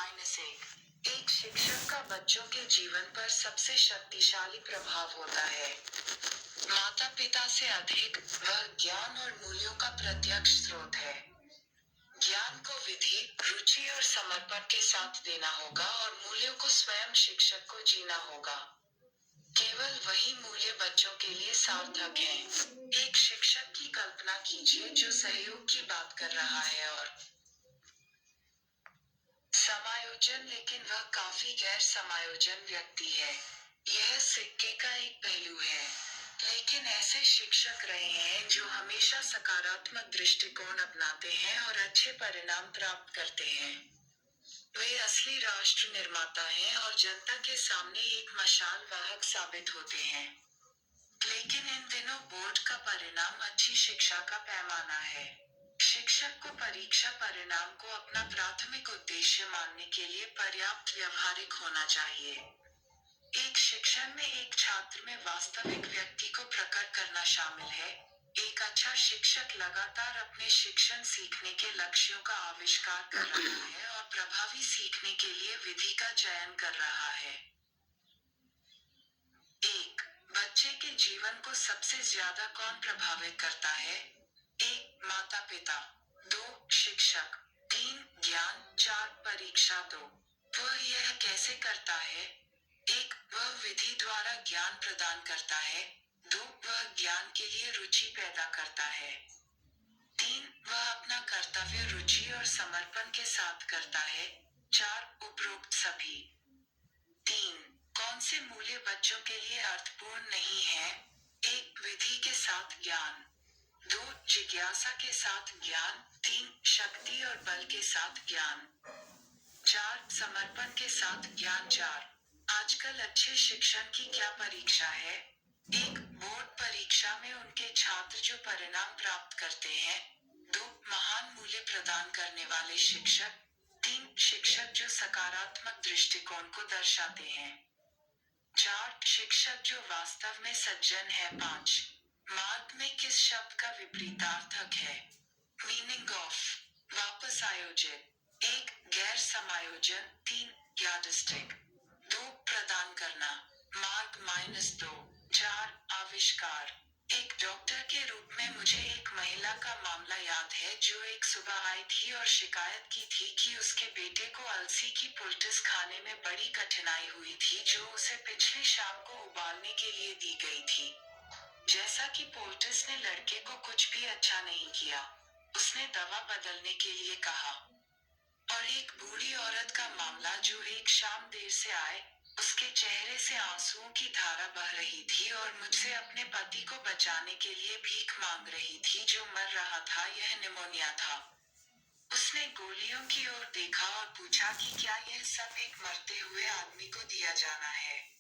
-1 एक शिक्षक का बच्चों के जीवन पर सबसे शक्तिशाली प्रभाव होता है। माता पिता से अधिक, वह ज्ञान और मूल्यों का प्रत्यक्ष स्रोत है। ज्ञान को विधि, रुचि और समर्पण के साथ देना होगा और मूल्यों को स्वयं शिक्षक को जीना होगा। केवल वही मूल्य बच्चों के लिए सार्थक हैं। एक शिक्षक की कल्पना कीजिए जो सहयोग की बात कर रहा है और समायोजन, लेकिन वह काफी गैर समायोजन व्यक्ति है। यह सिक्के का एक पहलू है। लेकिन ऐसे शिक्षक रहे हैं जो हमेशा सकारात्मक दृष्टिकोण अपनाते हैं और अच्छे परिणाम प्राप्त करते हैं। वे असली राष्ट्र निर्माता हैं और जनता के सामने एक मशाल वाहक साबित होते हैं। लेकिन इन दिनों बोर्ड का परिणाम अच्छी शिक्षा का पैमाना है। शिक्षक को परीक्षा परिणाम को अपना प्राथमिक उद्देश्य मानने के लिए पर्याप्त व्यवहारिक होना चाहिए। एक शिक्षण में एक छात्र में वास्तविक व्यक्ति को प्रकट करना शामिल है। एक अच्छा शिक्षक लगातार अपने शिक्षण सीखने के लक्ष्यों का आविष्कार कर रहा है और प्रभावी सीखने के लिए विधि का चयन कर रहा है। 1. बच्चे के जीवन को सबसे ज्यादा कौन प्रभावित करता है? 1. माता पिता। 2. शिक्षक। 3. ज्ञान। 4. परीक्षा। 2. वह यह कैसे करता है? 1. वह विधि द्वारा ज्ञान प्रदान करता है। 2. वह ज्ञान के लिए रुचि पैदा करता है। 3. वह अपना कर्तव्य रुचि और समर्पण के साथ करता है। 4. उपरोक्त सभी। 3. कौन से मूल्य बच्चों के लिए अर्थपूर्ण नहीं है? 1. विधि के साथ ज्ञान। 2. जिज्ञासा के साथ ज्ञान। 3. शक्ति और बल के साथ ज्ञान। 4. समर्पण के साथ ज्ञान। 4. आजकल अच्छे शिक्षण की क्या परीक्षा है? 1. बोर्ड परीक्षा में उनके छात्र जो परिणाम प्राप्त करते हैं। 2. महान मूल्य प्रदान करने वाले शिक्षक। 3. शिक्षक जो सकारात्मक दृष्टिकोण को दर्शाते हैं। 4. शिक्षक जो वास्तव में सज्जन है। 5. मार्ग में किस शब्द का विपरीतार्थक है? Meaning of. वापस आयोजित। 1. गैर समायोजन। 3. यादृच्छिक। 2. प्रदान करना। मार्ग -2। 4. आविष्कार। एक डॉक्टर के रूप में मुझे एक महिला का मामला याद है जो एक सुबह आई थी और शिकायत की थी कि उसके बेटे को अलसी की पुलटिस खाने में बड़ी कठिनाई हुई थी जो उसे पिछली शाम को उबालने के लिए दी गई थी। जैसा कि पोल्टिस ने लड़के को कुछ भी अच्छा नहीं किया, उसने दवा बदलने के लिए कहा। और एक बूढ़ी औरत का मामला जो एक शाम देर से आए, उसके चेहरे से आंसुओं की धारा बह रही थी और मुझसे अपने पति को बचाने के लिए भीख मांग रही थी जो मर रहा था। यह निमोनिया था। उसने गोलियों की ओर देखा और पूछा कि क्या यह सब एक मरते हुए आदमी को दिया जाना है।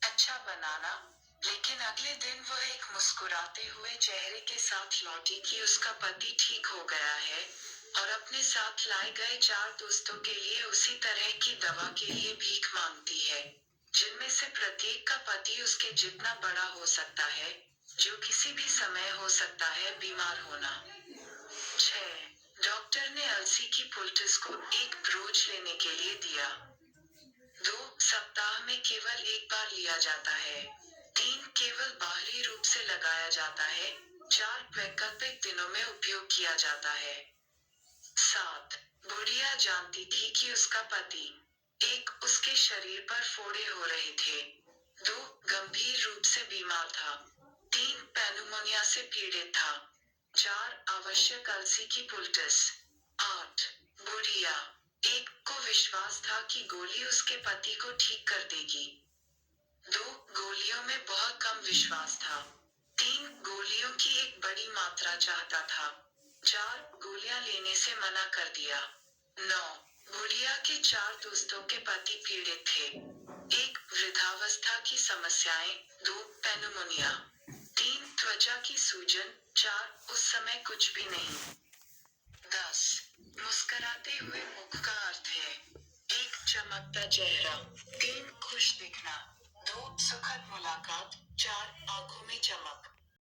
अच्छा बनाना। लेकिन अगले दिन वह एक मुस्कुराते हुए चेहरे के साथ लौटी कि उसका पति ठीक हो गया है और अपने साथ लाए गए 4 दोस्तों के लिए उसी तरह की दवा के लिए भीख मांगती है, जिनमें से प्रत्येक का पति उसके जितना बड़ा हो सकता है, जो किसी भी समय हो सकता है बीमार होना। 6. डॉक्टर ने अलसी की पुलटिस को एक ब्रोच लेने के लिए दिया। 2. सप्ताह में केवल एक बार लिया जाता है। 3. केवल बाहरी रूप से लगाया जाता है। 4. वैकल्पिक दिनों में उपयोग किया जाता है। 7. बुढ़िया जानती थी कि उसका पति 1. उसके शरीर पर फोड़े हो रहे थे। 2. गंभीर रूप से बीमार था। 3. पेनुमोनिया से पीड़ित था। 4. आवश्यक अलसी की पुलटिस। 8. बुढ़िया 1 को विश्वास था कि गोली उसके पति को ठीक कर देगी। 2. गोलियों में बहुत कम विश्वास था। 3. गोलियों की एक बड़ी मात्रा चाहता था। 4. गोलियां लेने से मना कर दिया। 9. बुढ़िया के 4 दोस्तों के पति पीड़ित थे। 1. वृद्धावस्था की समस्याएं। 2. पेनुमोनिया। 3. त्वचा की सूजन। 4. उस समय कुछ भी नहीं। 10. मुस्कराते हुए मुख का अर्थ है। 1. चमकता चेहरा। 3 खुश दिखना। 2